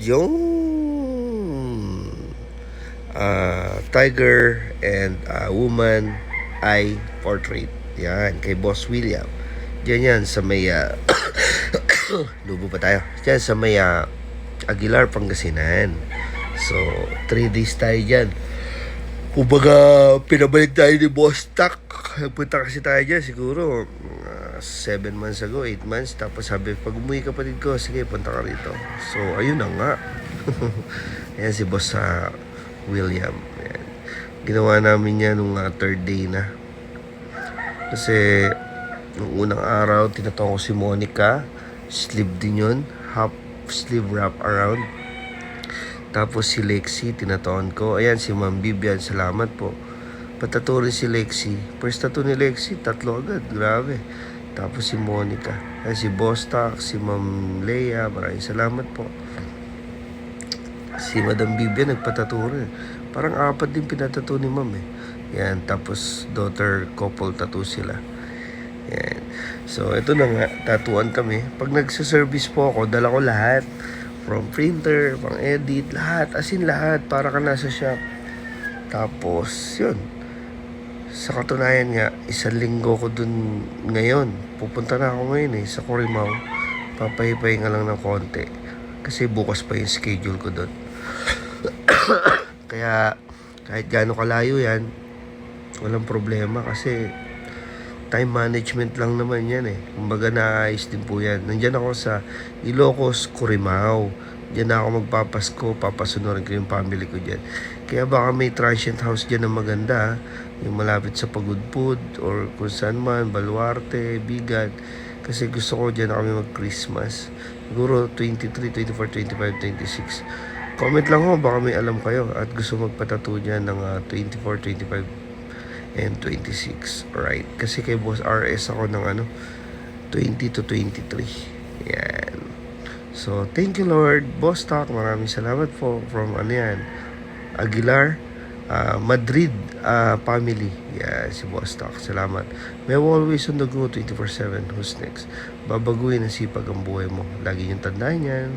yung tiger and woman eye portrait. Yan, kay Boss William. Diyan yan sa may lubo pa tayo. Diyan sa may Aguilar, Pangasinan. So, 3 days tayo dyan. Kumbaga, pinabalik tayo ni Boss Tak. Punta kasi tayo dyan siguro 7 months ago, 8 months. Tapos sabi, pag umuwi kapatid ko, sige, punta ka rito. So, ayun na nga. Ayan si Boss William. Ayan. Ginawa namin yan nung 3rd day na. Kasi, nung unang araw, tinatawag ko si Monica. Sleeve din yun. Half sleeve wrap around. Tapos si Lexi, tinataon ko. Ayan, si Ma'am Bibian, salamat po. Patato rin si Lexi. First tattoo ni Lexi, 3 agad. Grabe. Tapos si Monica. Ayan, si Bostak, si Ma'am Leia, maraming salamat po. Si Madam Bibian, nagpatato rin. Parang 4 din pinatato ni Ma'am eh. Ayan, tapos daughter couple tattoo sila. Ayan. So, ito na nga, tatuan kami. Pag nagsaservice po ako, dala ko lahat. From printer, pang edit, lahat. As in lahat, para ka nasa shop. Tapos, yun. Sa katunayan nga, 1 linggo ko dun ngayon. Pupunta na ako ngayon sa Corimao. Papahipahinga lang ng konti. Kasi bukas pa yung schedule ko dun. Kaya, kahit gaano kalayo yan, walang problema kasi time management lang naman yan eh. Kumbaga naayos din po yan. Nandyan ako sa Ilocos, Corimao. Diyan na ako magpapasko, papasunurin ko yung family ko dyan. Kaya baka may transient house dyan na maganda, yung malapit sa Pagudpud or kung saan man, Baluarte, Bigan. Kasi gusto ko dyan na kami mag-Christmas. Siguro 23, 24, 25, 26. Comment lang ho, baka may alam kayo at gusto magpatato dyan ng 24, 25, and 26. Alright. Kasi kay Boss RS ako ng 20 to 23. Yan. So, thank you Lord. Boss Talk, maraming salamat po from Aguilar, Madrid family. Yeah, si Boss Talk. Salamat. May always on the go 24/7. Who's next? Babaguhin ang sipag ang buhay mo. Lagi yung tandaan yan.